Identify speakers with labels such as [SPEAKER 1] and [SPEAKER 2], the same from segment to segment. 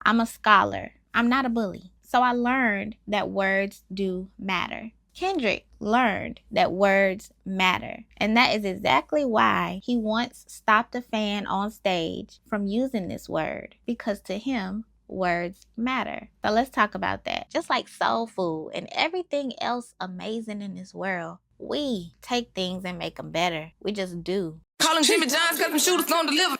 [SPEAKER 1] I'm a scholar. I'm not a bully. So I learned that words do matter. Kendrick learned that words matter. And that is exactly why he once stopped a fan on stage from using this word. Because to him, words matter. So let's talk about that. Just like soul food and everything else amazing in this world, we take things and make them better. We just do.
[SPEAKER 2] Calling Jimmy John's got them shooters gonna deliver.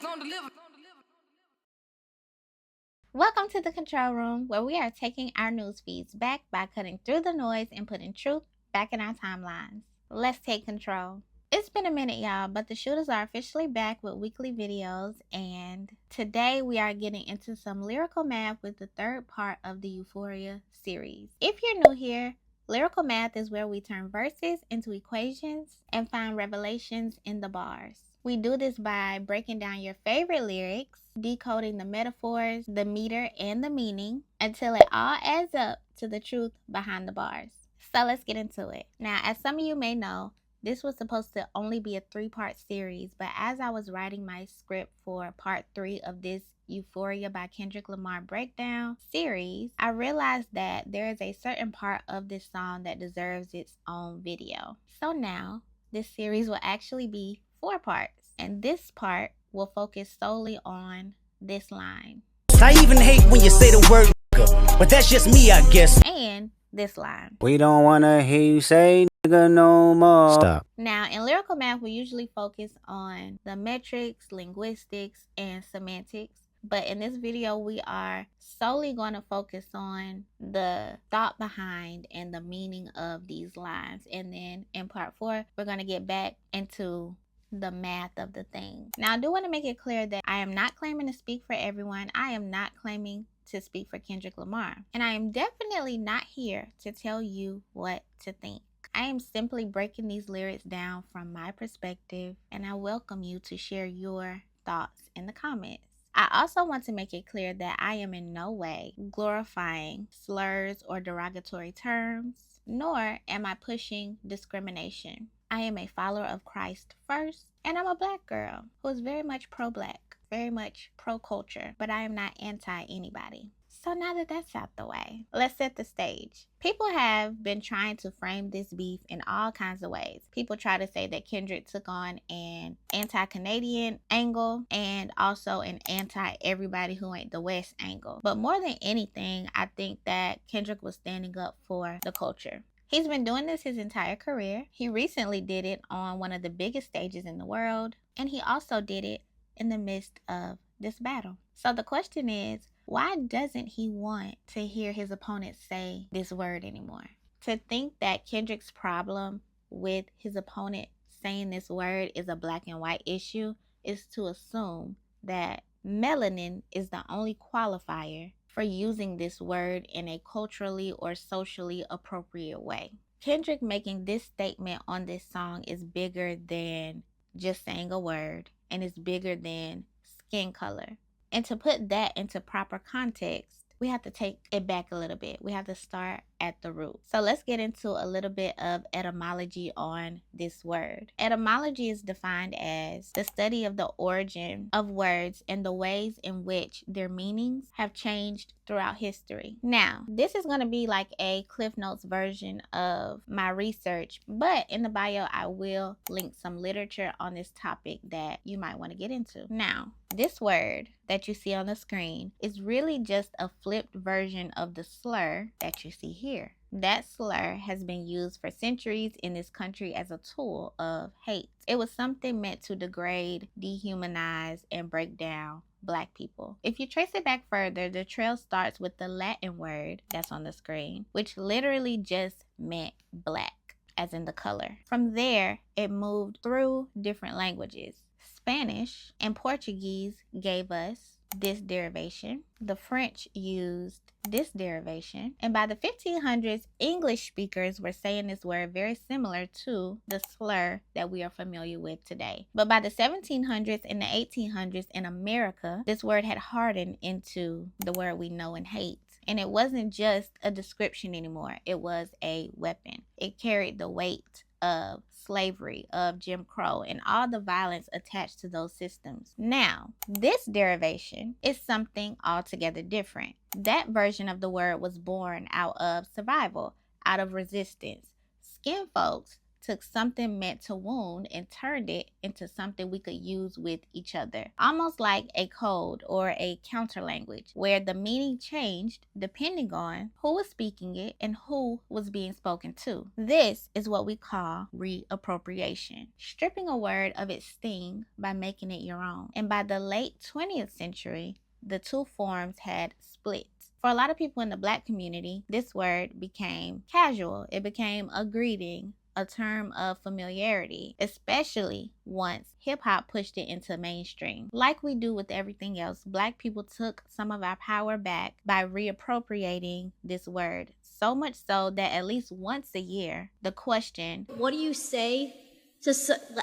[SPEAKER 1] Welcome to the control room, where we are taking our news feeds back by cutting through the noise and putting truth back in our timelines. Let's take control. It's been a minute, y'all, but the shooters are officially back with weekly videos, and today we are getting into some lyrical math with the third part of the Euphoria series. If you're new here, lyrical math is where we turn verses into equations and find revelations in the bars. We do this by breaking down your favorite lyrics, decoding the metaphors, the meter, and the meaning until it all adds up to the truth behind the bars. So let's get into it. Now, as some of you may know, this was supposed to only be a 3-part series, but as I was writing my script for part 3 of this Euphoria by Kendrick Lamar breakdown series, I realized that there is a certain part of this song that deserves its own video. So now, this series will actually be 4 parts, and this part will focus solely on this line.
[SPEAKER 3] I even hate when you say the word nigga, but that's just me, I guess.
[SPEAKER 1] And this line.
[SPEAKER 4] We don't wanna hear you say nigga no more.
[SPEAKER 3] Stop.
[SPEAKER 1] Now, in lyrical math, we usually focus on the metrics, linguistics, and semantics. But in this video, we are solely going to focus on the thought behind and the meaning of these lines. And then in part 4, we're going to get back into the math of the thing. Now, I do want to make it clear that I am not claiming to speak for everyone. I am not claiming to speak for Kendrick Lamar. And I am definitely not here to tell you what to think. I am simply breaking these lyrics down from my perspective, and I welcome you to share your thoughts in the comments. I also want to make it clear that I am in no way glorifying slurs or derogatory terms, nor am I pushing discrimination. I am a follower of Christ first, and I'm a black girl who is very much pro-black, very much pro-culture, but I am not anti-anybody. So now that that's out the way, let's set the stage. People have been trying to frame this beef in all kinds of ways. People try to say that Kendrick took on an anti-Canadian angle and also an anti-everybody who ain't the West angle. But more than anything, I think that Kendrick was standing up for the culture. He's been doing this his entire career. He recently did it on one of the biggest stages in the world, and he also did it in the midst of this battle. So the question is, why doesn't he want to hear his opponents say this word anymore? To think that Kendrick's problem with his opponent saying this word is a black and white issue is to assume that melanin is the only qualifier for using this word in a culturally or socially appropriate way. Kendrick making this statement on this song is bigger than just saying a word, and it's bigger than skin color. And to put that into proper context, we have to take it back a little bit. We have to start at the root. So let's get into a little bit of etymology on this word. Etymology is defined as the study of the origin of words and the ways in which their meanings have changed throughout history. Now, this is going to be like a Cliff Notes version of my research, but in the bio, I will link some literature on this topic that you might want to get into. Now, this word that you see on the screen is really just a flipped version of the slur that you see here. That slur has been used for centuries in this country as a tool of hate. It was something meant to degrade, dehumanize, and break down Black people. If you trace it back further, the trail starts with the Latin word that's on the screen, which literally just meant black, as in the color. From there, it moved through different languages. Spanish and Portuguese gave us this derivation. The French used this derivation. And by the 1500s, English speakers were saying this word very similar to the slur that we are familiar with today. But by the 1700s and the 1800s in America, this word had hardened into the word we know and hate. And it wasn't just a description anymore. It was a weapon. It carried the weight of slavery, of Jim Crow, and all the violence attached to those systems. Now, this derivation is something altogether different. That version of the word was born out of survival, out of resistance. Skin folks took something meant to wound and turned it into something we could use with each other. Almost like a code or a counter language where the meaning changed depending on who was speaking it and who was being spoken to. This is what we call reappropriation, stripping a word of its sting by making it your own. And by the late 20th century, the two forms had split. For a lot of people in the Black community, this word became casual. It became a greeting, a term of familiarity, especially once hip-hop pushed it into mainstream. Like we do with everything else, Black people took some of our power back by reappropriating this word. So much so that at least once a year, the question,
[SPEAKER 5] what do you say to,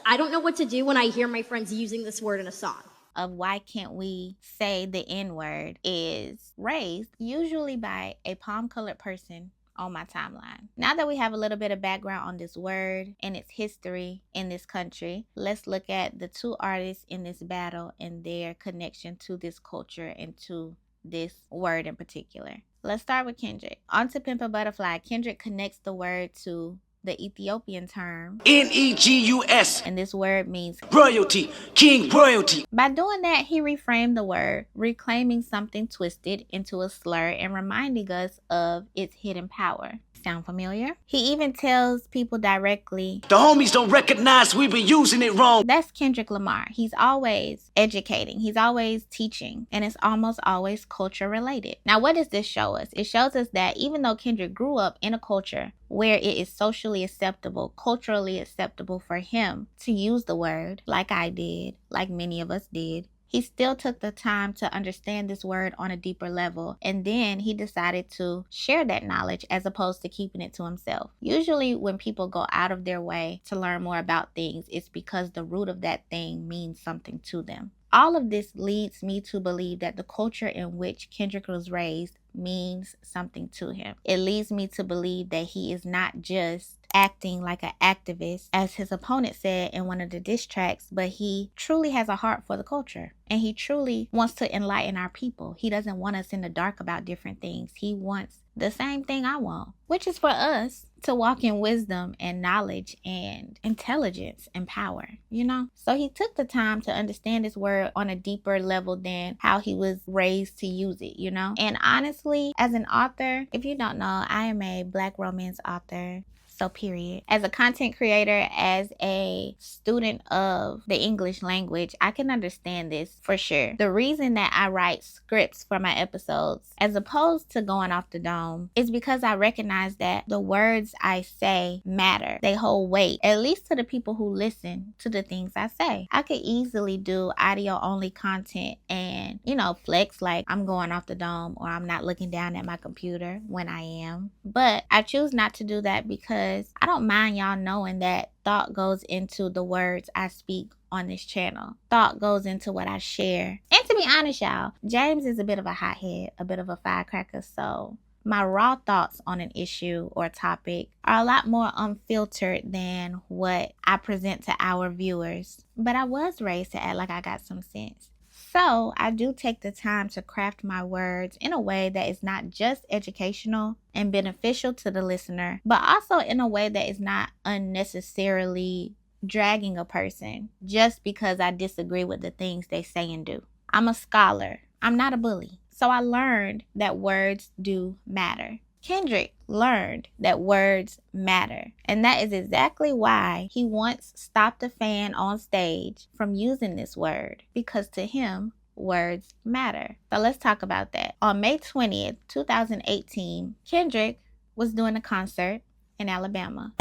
[SPEAKER 5] I don't know what to do when I hear my friends using this word in a song,
[SPEAKER 1] of why can't we say the N-word, is raised usually by a palm-colored person on my timeline. Now that we have a little bit of background on this word and its history in this country, let's look at the two artists in this battle and their connection to this culture and to this word in particular. Let's start with Kendrick. On to Pimp a Butterfly, Kendrick connects the word to the Ethiopian term
[SPEAKER 3] Negus,
[SPEAKER 1] and this word means
[SPEAKER 3] royalty, king royalty.
[SPEAKER 1] By doing that, he reframed the word, reclaiming something twisted into a slur and reminding us of its hidden power. Sound familiar? He even tells people directly,
[SPEAKER 3] The homies don't recognize we've been using it wrong.
[SPEAKER 1] That's Kendrick Lamar. He's always educating. He's always teaching. And it's almost always culture related. Now, what does this show us? It shows us that even though Kendrick grew up in a culture where it is socially acceptable, culturally acceptable for him to use the word, like I did, like many of us did, he still took the time to understand this word on a deeper level, and then he decided to share that knowledge as opposed to keeping it to himself. Usually when people go out of their way to learn more about things, it's because the root of that thing means something to them. All of this leads me to believe that the culture in which Kendrick was raised means something to him. It leads me to believe that he is not just acting like an activist, as his opponent said in one of the diss tracks, but he truly has a heart for the culture. And he truly wants to enlighten our people. He doesn't want us in the dark about different things. He wants the same thing I want, which is for us to walk in wisdom and knowledge and intelligence and power, you know? So he took the time to understand this word on a deeper level than how he was raised to use it, you know? And honestly, as an author, if you don't know, I am a Black romance author. So period. As a content creator, as a student of the English language, I can understand this for sure. The reason that I write scripts for my episodes, as opposed to going off the dome, is because I recognize that the words I say matter. They hold weight, at least to the people who listen to the things I say. I could easily do audio only content and, you know, flex like I'm going off the dome or I'm not looking down at my computer when I am. But I choose not to do that because I don't mind y'all knowing that thought goes into the words I speak on this channel. Thought goes into what I share. And to be honest, y'all, James is a bit of a hothead, a bit of a firecracker, so my raw thoughts on an issue or topic are a lot more unfiltered than what I present to our viewers. But I was raised to act like I got some sense. So I do take the time to craft my words in a way that is not just educational and beneficial to the listener, but also in a way that is not unnecessarily dragging a person just because I disagree with the things they say and do. I'm a scholar. I'm not a bully. So I learned that words do matter. Kendrick learned that words matter, and that is exactly why he once stopped a fan on stage from using this word, because to him, words matter. So let's talk about that. On May 20th, 2018, Kendrick was doing a concert in Alabama.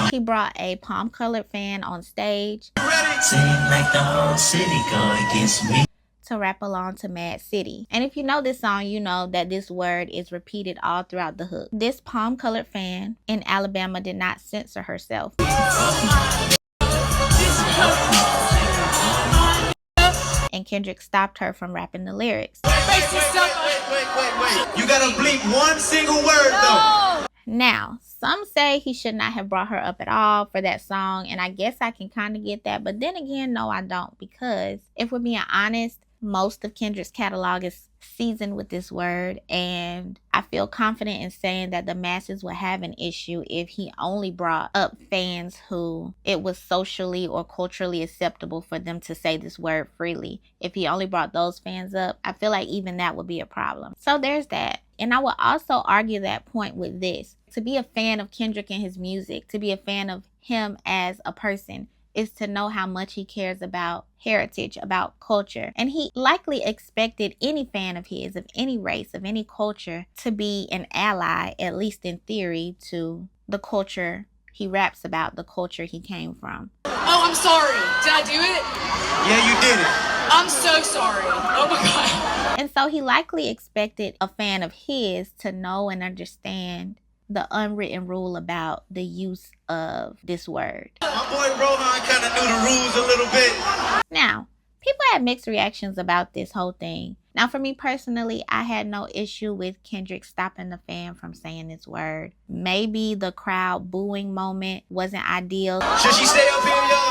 [SPEAKER 1] He brought a palm-colored fan on stage.
[SPEAKER 6] Seem like the whole city go against me.
[SPEAKER 1] To rap along to Mad City. And if you know this song, you know that this word is repeated all throughout the hook. This palm-colored fan in Alabama did not censor herself. And Kendrick stopped her from rapping the lyrics.
[SPEAKER 6] Wait. You gotta bleep one single word though.
[SPEAKER 1] Now, some say he should not have brought her up at all for that song, and I guess I can kind of get that, but then again, no, I don't, because if we're being honest, most of Kendrick's catalog is seasoned with this word, and I feel confident in saying that the masses would have an issue if he only brought up fans who it was socially or culturally acceptable for them to say this word freely. If he only brought those fans up, I feel like even that would be a problem. So there's that. And I will also argue that point with this. To be a fan of Kendrick and his music, to be a fan of him as a person, is to know how much he cares about heritage, about culture. And he likely expected any fan of his, of any race, of any culture, to be an ally, at least in theory, to the culture he raps about, the culture he came from.
[SPEAKER 2] Oh, I'm sorry. Did I do it?
[SPEAKER 3] Yeah, you did it.
[SPEAKER 2] I'm so sorry. Oh my God.
[SPEAKER 1] And so he likely expected a fan of his to know and understand the unwritten rule about the use of this word.
[SPEAKER 3] My boy Rohan kind of knew the rules a little bit.
[SPEAKER 1] Now, people had mixed reactions about this whole thing. Now, for me personally, I had no issue with Kendrick stopping the fan from saying this word. Maybe the crowd booing moment wasn't ideal.
[SPEAKER 3] Should she stay up here, y'all?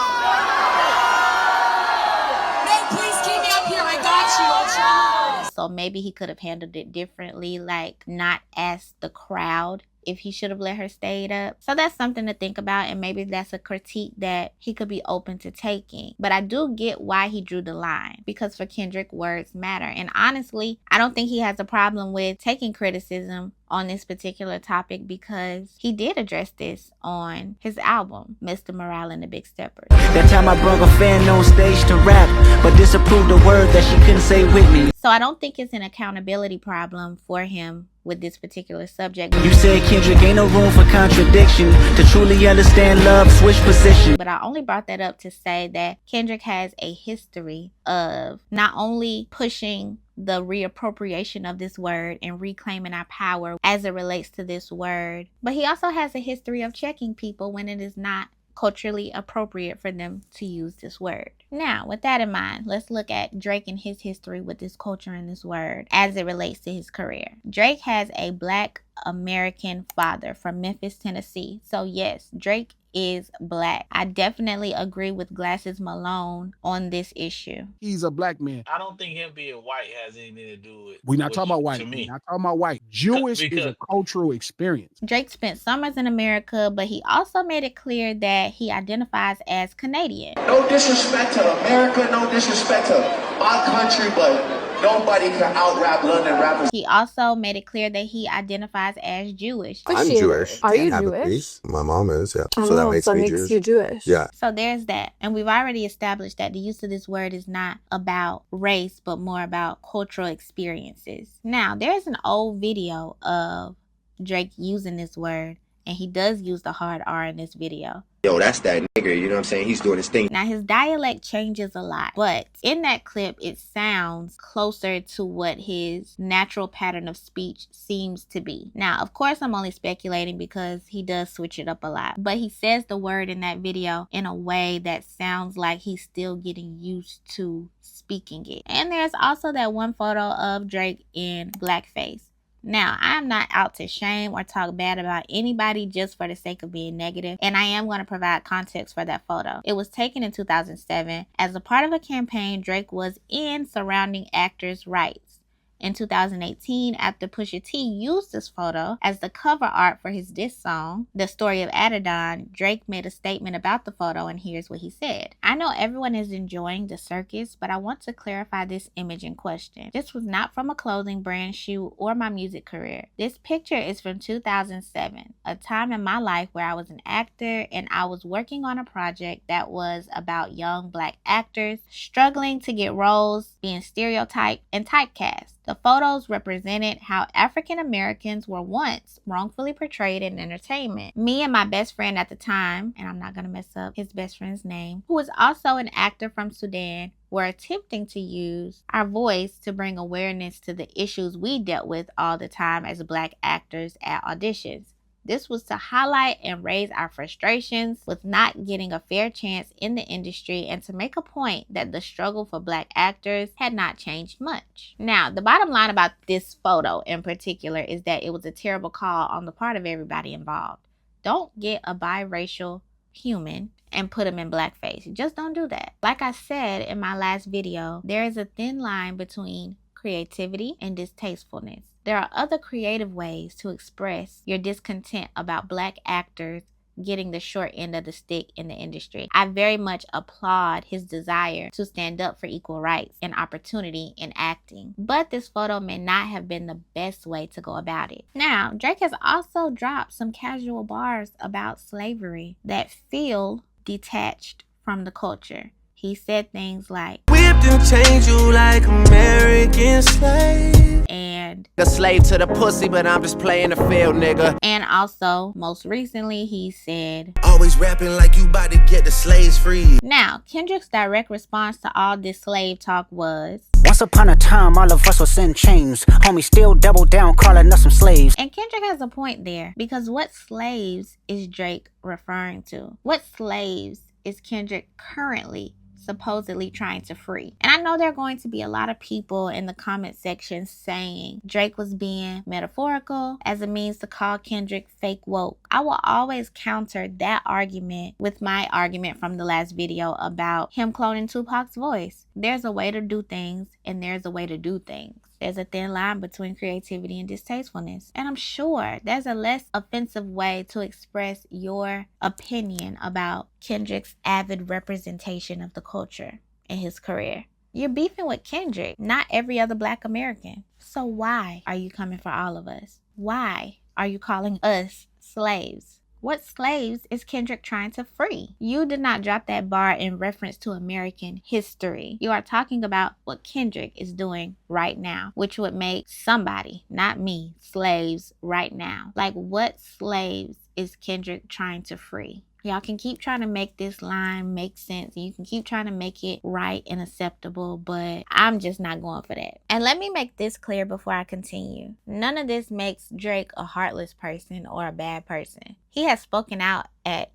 [SPEAKER 2] No, please keep me up here. I got you. I'll try.
[SPEAKER 1] So maybe he could have handled it differently, like not ask the crowd if he should have let her stay up. So that's something to think about, and maybe that's a critique that he could be open to taking. But I do get why he drew the line, because for Kendrick, words matter. And honestly, I don't think he has a problem with taking criticism on this particular topic, because he did address this on his album, Mr. Morale and the Big Steppers.
[SPEAKER 4] That time I brought a fan on stage to rap, but disapproved a word that she couldn't say with me.
[SPEAKER 1] So I don't think it's an accountability problem for him with this particular subject.
[SPEAKER 4] You said Kendrick ain't no room for contradiction. To truly understand love, switch position.
[SPEAKER 1] But I only brought that up to say that Kendrick has a history of not only pushing the reappropriation of this word and reclaiming our power as it relates to this word, but he also has a history of checking people when it is not culturally appropriate for them to use this word. Now, with that in mind, let's look at Drake and his history with this culture and this word as it relates to his career. Drake has a Black American father from Memphis, Tennessee. So yes, Drake is Black. I definitely agree with Glasses Malone on this issue.
[SPEAKER 7] He's a Black man.
[SPEAKER 8] I don't think him being white has anything to do with.
[SPEAKER 7] We're not talking about white.
[SPEAKER 8] To me,
[SPEAKER 7] we're not talking about white. Jewish is a cultural experience.
[SPEAKER 1] Drake spent summers in America, but he also made it clear that he identifies as Canadian.
[SPEAKER 9] No disrespect to America, no disrespect to my country, but nobody can out-rap London rappers.
[SPEAKER 1] He also made it clear that he identifies as Jewish.
[SPEAKER 10] I'm Jewish.
[SPEAKER 11] Are you
[SPEAKER 10] I
[SPEAKER 11] Jewish?
[SPEAKER 10] My mom is, yeah.
[SPEAKER 11] Oh,
[SPEAKER 10] so that makes me
[SPEAKER 11] Jewish. You Jewish.
[SPEAKER 10] Yeah.
[SPEAKER 1] So there's that. And we've already established that the use of this word is not about race, but more about cultural experiences. Now, there's an old video of Drake using this word, and he does use the hard R in this video.
[SPEAKER 9] Yo, that's that nigga, you know what I'm saying? He's doing his thing.
[SPEAKER 1] Now, his dialect changes a lot, but in that clip, it sounds closer to what his natural pattern of speech seems to be. Now, of course, I'm only speculating because he does switch it up a lot, but he says the word in that video in a way that sounds like he's still getting used to speaking it. And there's also that one photo of Drake in blackface. Now, I'm not out to shame or talk bad about anybody just for the sake of being negative, and I am going to provide context for that photo. It was taken in 2007 as a part of a campaign Drake was in surrounding actors' rights. In 2018, after Pusha T used this photo as the cover art for his diss song, The Story of Adidon, Drake made a statement about the photo, and here's what he said. I know everyone is enjoying the circus, but I want to clarify this image in question. This was not from a clothing brand, shoe, or my music career. This picture is from 2007, a time in my life where I was an actor and I was working on a project that was about young Black actors struggling to get roles, being stereotyped and typecast. The photos represented how African Americans were once wrongfully portrayed in entertainment. Me and my best friend at the time, and I'm not going to mess up his best friend's name, who was also an actor from Sudan, were attempting to use our voice to bring awareness to the issues we dealt with all the time as Black actors at auditions. This was to highlight and raise our frustrations with not getting a fair chance in the industry and to make a point that the struggle for Black actors had not changed much. Now, the bottom line about this photo in particular is that it was a terrible call on the part of everybody involved. Don't get a biracial human and put him in blackface. Just don't do that. Like I said in my last video, there is a thin line between creativity and distastefulness. There are other creative ways to express your discontent about Black actors getting the short end of the stick in the industry. I very much applaud his desire to stand up for equal rights and opportunity in acting, but this photo may not have been the best way to go about it. Now, Drake has also dropped some casual bars about slavery that feel detached from the culture. He said things like,
[SPEAKER 3] Whipped and changed you like American slave.
[SPEAKER 1] And
[SPEAKER 3] A slave to the pussy, but I'm just playing the field, nigga.
[SPEAKER 1] And also, most recently, he said,
[SPEAKER 3] Always rapping like you about to get the slaves free.
[SPEAKER 1] Now, Kendrick's direct response to all this slave talk was,
[SPEAKER 4] Once upon a time, all of us was in chains. Homie still double down, calling us some slaves.
[SPEAKER 1] and Kendrick has a point there, because what slaves is Drake referring to? What slaves is Kendrick currently supposedly trying to free? And I know there are going to be a lot of people in the comment section saying Drake was being metaphorical as a means to call Kendrick fake woke. I will always counter that argument with my argument from the last video about him cloning Tupac's voice. There's a way to do things and there's a way to do things. There's a thin line between creativity and distastefulness. And I'm sure there's a less offensive way to express your opinion about Kendrick's avid representation of the culture in his career. You're beefing with Kendrick, not every other Black American. So why are you coming for all of us? Why are you calling us slaves? What slaves is Kendrick trying to free? You did not drop that bar in reference to American history. You are talking about what Kendrick is doing right now, which would make somebody, not me, slaves right now. Like, what slaves is Kendrick trying to free? Y'all can keep trying to make this line make sense. You can keep trying to make it right and acceptable, but I'm just not going for that. And let me make this clear before I continue. None of this makes Drake a heartless person or a bad person. He has spoken out at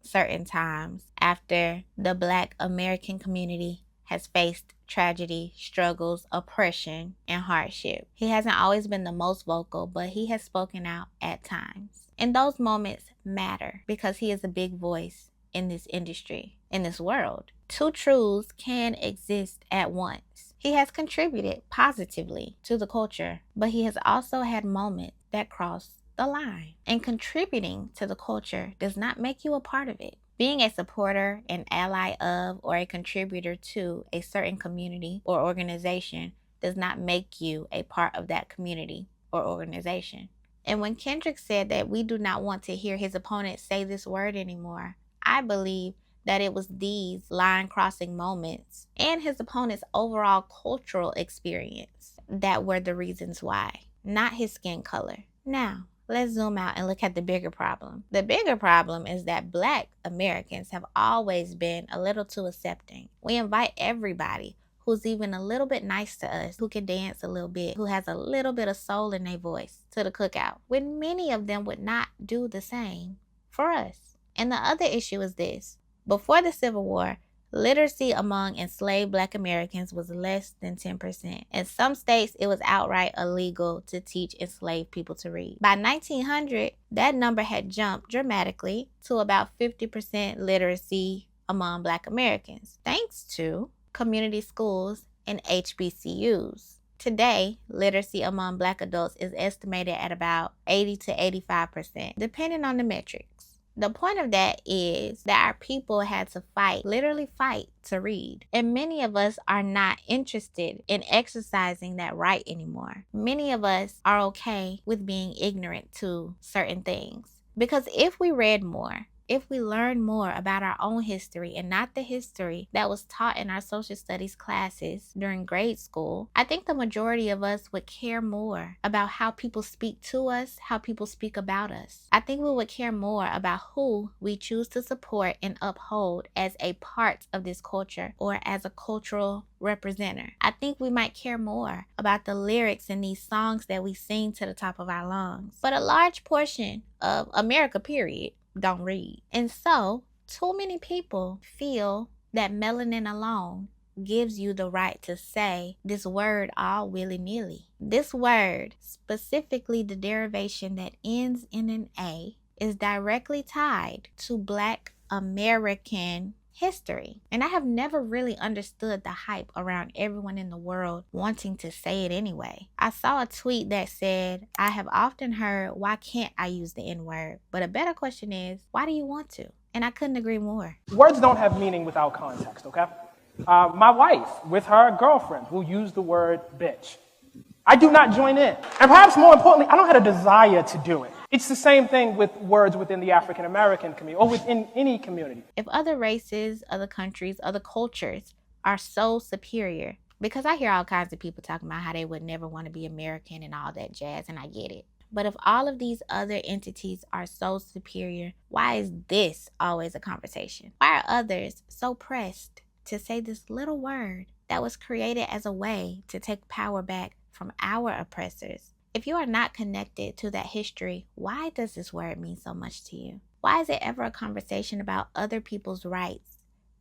[SPEAKER 1] certain times after the Black American community has faced tragedy, struggles, oppression, and hardship. He hasn't always been the most vocal, but he has spoken out at times. And those moments matter because he is a big voice in this industry, in this world. Two truths can exist at once. He has contributed positively to the culture, but he has also had moments that cross the line. And contributing to the culture does not make you a part of it. Being a supporter, an ally of, or a contributor to a certain community or organization does not make you a part of that community or organization. And when Kendrick said that we do not want to hear his opponents say this word anymore, I believe that it was these line-crossing moments and his opponent's overall cultural experience that were the reasons why, not his skin color. Now, let's zoom out and look at the bigger problem. The bigger problem is that Black Americans have always been a little too accepting. We invite everybody who's even a little bit nice to us, who can dance a little bit, who has a little bit of soul in their voice, to the cookout, when many of them would not do the same for us. And the other issue is this. Before the Civil War, literacy among enslaved Black Americans was less than 10%. In some states, it was outright illegal to teach enslaved people to read. By 1900, that number had jumped dramatically to about 50% literacy among Black Americans, thanks to community schools and HBCUs. Today, literacy among Black adults is estimated at about 80 to 85%, depending on the metrics. The point of that is that our people had to fight, literally fight, to read. And many of us are not interested in exercising that right anymore. Many of us are okay with being ignorant to certain things. Because if we read more, if we learn more about our own history and not the history that was taught in our social studies classes during grade school, I think the majority of us would care more about how people speak to us, how people speak about us. I think we would care more about who we choose to support and uphold as a part of this culture or as a cultural representer. I think we might care more about the lyrics in these songs that we sing to the top of our lungs. But a large portion of America, period, don't read. And so, too many people feel that melanin alone gives you the right to say this word all willy-nilly. This word, specifically the derivation that ends in an A, is directly tied to Black American history. And I have never really understood the hype around everyone in the world wanting to say it anyway. I saw a tweet that said, I have often heard, why can't I use the N-word? But a better question is, why do you want to? And I couldn't agree more.
[SPEAKER 10] Words don't have meaning without context, okay? My wife, with her girlfriend, will use the word bitch. I do not join in. And perhaps more importantly, I don't have a desire to do it. It's the same thing with words within the African American community or within any community.
[SPEAKER 1] If other races, other countries, other cultures are so superior, because I hear all kinds of people talking about how they would never want to be American and all that jazz, and I get it. But if all of these other entities are so superior, why is this always a conversation? Why are others so pressed to say this little word that was created as a way to take power back from our oppressors? If you are not connected to that history, why does this word mean so much to you? Why is it ever a conversation about other people's rights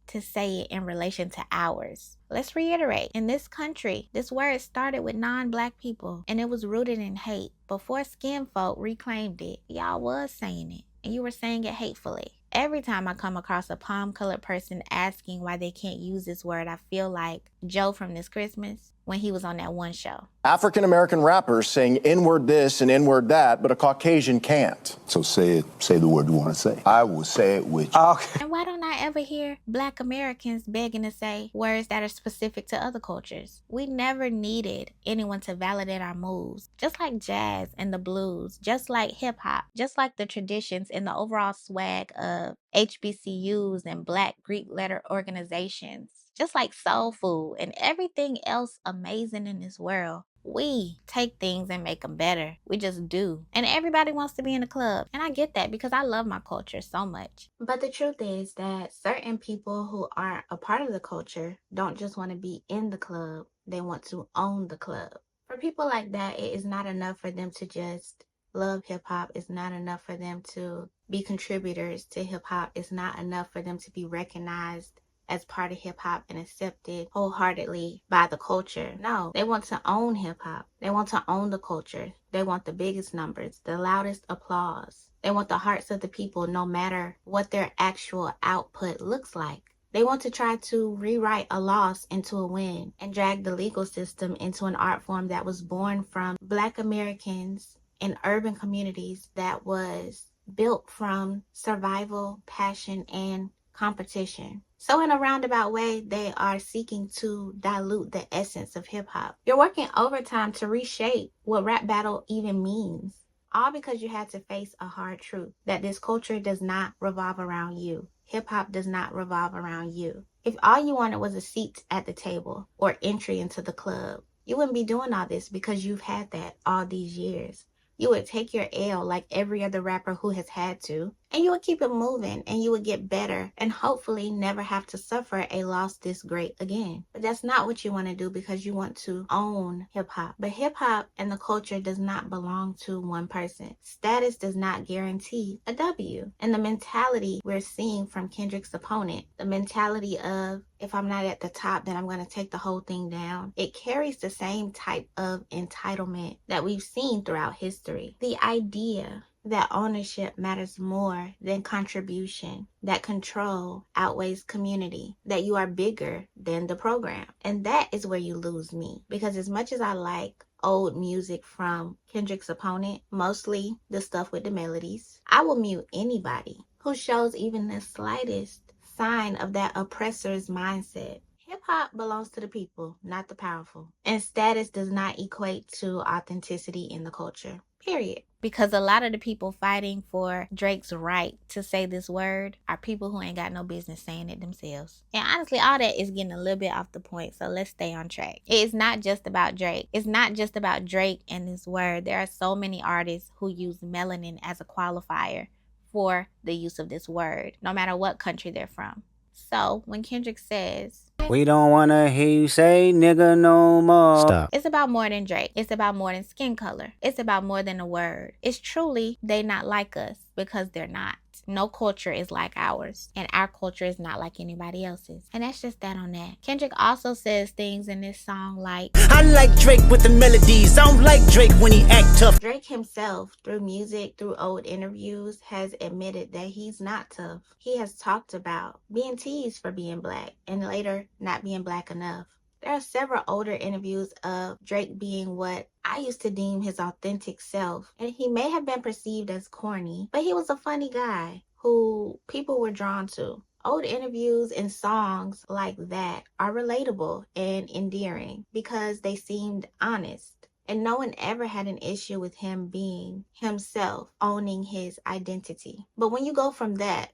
[SPEAKER 1] to say it in relation to ours? Let's reiterate, in this country, this word started with non-Black people and it was rooted in hate. Before skin folk reclaimed it, y'all was saying it and you were saying it hatefully. Every time I come across a palm-colored person asking why they can't use this word, I feel like Joe from This Christmas when he was on that one show.
[SPEAKER 11] African-American rappers saying N-word this and N-word that, but a Caucasian can't.
[SPEAKER 12] So say the word you want to say. I will say it with you.
[SPEAKER 11] Okay.
[SPEAKER 1] And why don't I ever hear Black Americans begging to say words that are specific to other cultures? We never needed anyone to validate our moves. Just like jazz and the blues, just like hip hop, just like the traditions and the overall swag of HBCUs and Black Greek letter organizations, just like soul food and everything else amazing in this world. We take things and make them better. We just do. And everybody wants to be in the club. And I get that because I love my culture so much. But the truth is that certain people who aren't a part of the culture don't just want to be in the club. They want to own the club. For people like that, it is not enough for them to just love hip-hop. It's not enough for them to be contributors to hip-hop. It's not enough for them to be recognized as part of hip-hop and accepted wholeheartedly by the culture. No, they want to own hip-hop. They want to own the culture. They want the biggest numbers, the loudest applause. They want the hearts of the people no matter what their actual output looks like. They want to try to rewrite a loss into a win and drag the legal system into an art form that was born from Black Americans in urban communities, that was built from survival, passion, and competition. So in a roundabout way, they are seeking to dilute the essence of hip-hop. You're working overtime to reshape what rap battle even means, all because you had to face a hard truth that this culture does not revolve around you. Hip-hop does not revolve around you. If all you wanted was a seat at the table or entry into the club, you wouldn't be doing all this because you've had that all these years. You would take your L like every other rapper who has had to, and you would keep it moving, and you would get better, and hopefully never have to suffer a loss this great again. But that's not what you want to do because you want to own hip-hop. But hip-hop and the culture does not belong to one person. Status does not guarantee a W. And the mentality we're seeing from Kendrick's opponent, the mentality of, if I'm not at the top, then I'm going to take the whole thing down. It carries the same type of entitlement that we've seen throughout history. The idea that ownership matters more than contribution, that control outweighs community, that you are bigger than the program. And that is where you lose me. Because as much as I like old music from Kendrick's opponent, mostly the stuff with the melodies, I will mute anybody who shows even the slightest sign of that oppressor's mindset. Hip-hop belongs to the people, not the powerful. And status does not equate to authenticity in the culture. Period. because a lot of the people fighting for Drake's right to say this word are people who ain't got no business saying it themselves. And honestly, all that is getting a little bit off the point, so let's stay on track. It's not just about Drake. It's not just about Drake and this word. There are so many artists who use melanin as a qualifier for the use of this word, no matter what country they're from. So when Kendrick says,
[SPEAKER 4] "We don't wanna hear you say nigga no more," stop.
[SPEAKER 1] It's about more than Drake. It's about more than skin color. It's about more than a word. It's truly they not like us because they're not. No culture is like ours, and our culture is not like anybody else's. And that's just that on that. Kendrick also says things in this song like,
[SPEAKER 3] I like Drake with the melodies. I don't like Drake when he act tough.
[SPEAKER 1] Drake himself, through music, through old interviews, has admitted that he's not tough. He has talked about being teased for being black and later not being black enough. There are several older interviews of Drake being what I used to deem his authentic self, and he may have been perceived as corny, but he was a funny guy who people were drawn to. Old interviews and songs like that are relatable and endearing because they seemed honest. And no one ever had an issue with him being himself, owning his identity. But when you go from that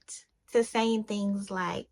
[SPEAKER 1] to saying things like,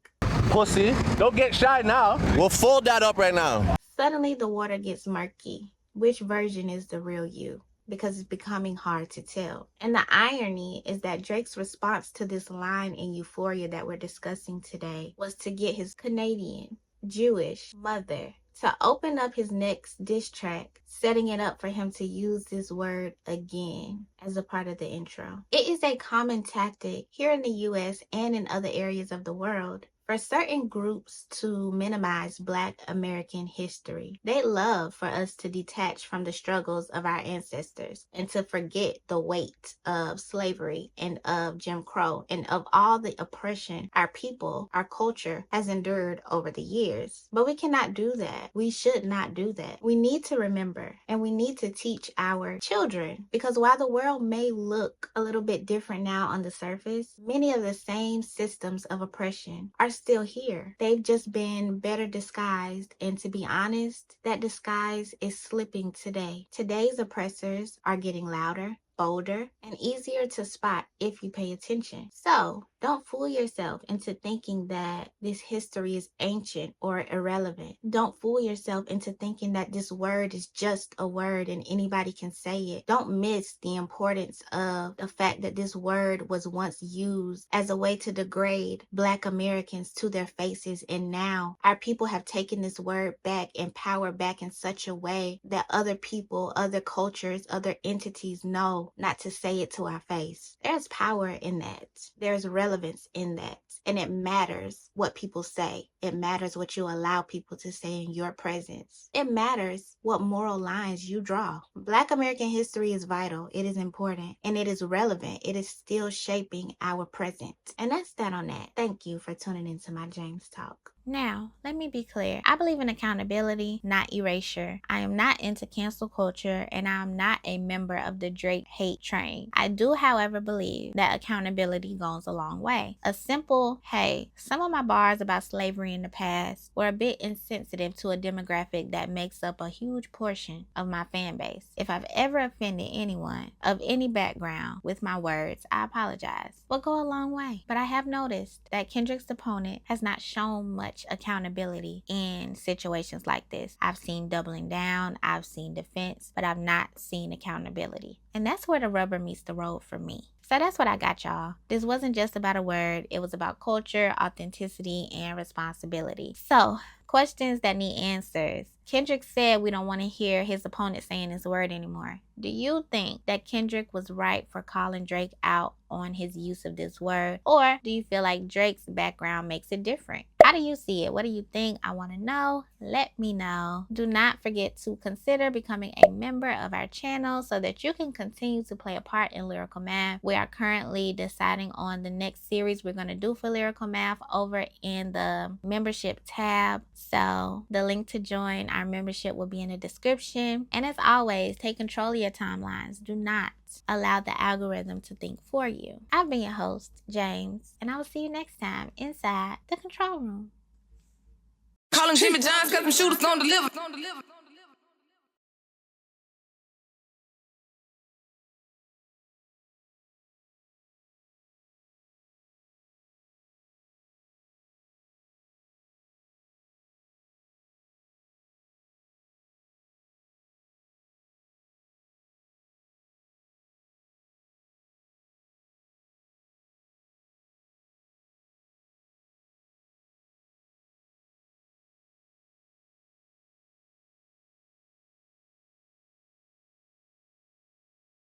[SPEAKER 13] pussy, don't get shy now. We'll fold that up right now.
[SPEAKER 1] Suddenly the water gets murky. Which version is the real you? Because it's becoming hard to tell. And the irony is that Drake's response to this line in Euphoria that we're discussing today was to get his Canadian, Jewish mother to open up his next diss track, setting it up for him to use this word again as a part of the intro. It is a common tactic here in the US and in other areas of the world for certain groups to minimize Black American history. They love for us to detach from the struggles of our ancestors and to forget the weight of slavery and of Jim Crow and of all the oppression our people, our culture has endured over the years. But we cannot do that. We should not do that. We need to remember and we need to teach our children, because while the world may look a little bit different now on the surface, many of the same systems of oppression are still here. They've just been better disguised, and to be honest, that disguise is slipping today. Today's oppressors are getting louder, bolder, and easier to spot if you pay attention. So don't fool yourself into thinking that this history is ancient or irrelevant. Don't fool yourself into thinking that this word is just a word and anybody can say it. Don't miss the importance of the fact that this word was once used as a way to degrade Black Americans to their faces, and now our people have taken this word back and power back in such a way that other people, other cultures, other entities know not to say it to our face. There's power in that. There's relevance in that. And it matters what people say. It matters what you allow people to say in your presence. It matters what moral lines you draw. Black American history is vital. It is important. And it is relevant. It is still shaping our present. And that's that on that. Thank you for tuning into my Jaimsss Talk. Now, let me be clear. I believe in accountability, not erasure. I am not into cancel culture, and I am not a member of the Drake hate train. I do, however, believe that accountability goes a long way. A simple, hey, some of my bars about slavery in the past were a bit insensitive to a demographic that makes up a huge portion of my fan base. If I've ever offended anyone of any background with my words, I apologize. Will go a long way. But I have noticed that Kendrick's opponent has not shown much accountability in situations like this. I've seen doubling down, I've seen defense, but I've not seen accountability. And that's where the rubber meets the road for me. So that's what I got, y'all. This wasn't just about a word. It was about culture, authenticity, and responsibility. So, questions that need answers. Kendrick said we don't want to hear his opponent saying his word anymore. Do you think that Kendrick was right for calling Drake out on his use of this word? Or do you feel like Drake's background makes it different? How do you see it? What do you think? I want to know. Let me know. Do not forget to consider becoming a member of our channel so that you can continue to play a part in Lyrical Math. We are currently deciding on the next series we're going to do for Lyrical Math over in the membership tab. So the link to join our membership will be in the description. And as always, take control of your timelines. Do not allow the algorithm to think for you. I've been your host, Jaimsss, and I will see you next time inside the control room.
[SPEAKER 2] Calling Jimmy John's cause them shooters don't deliver.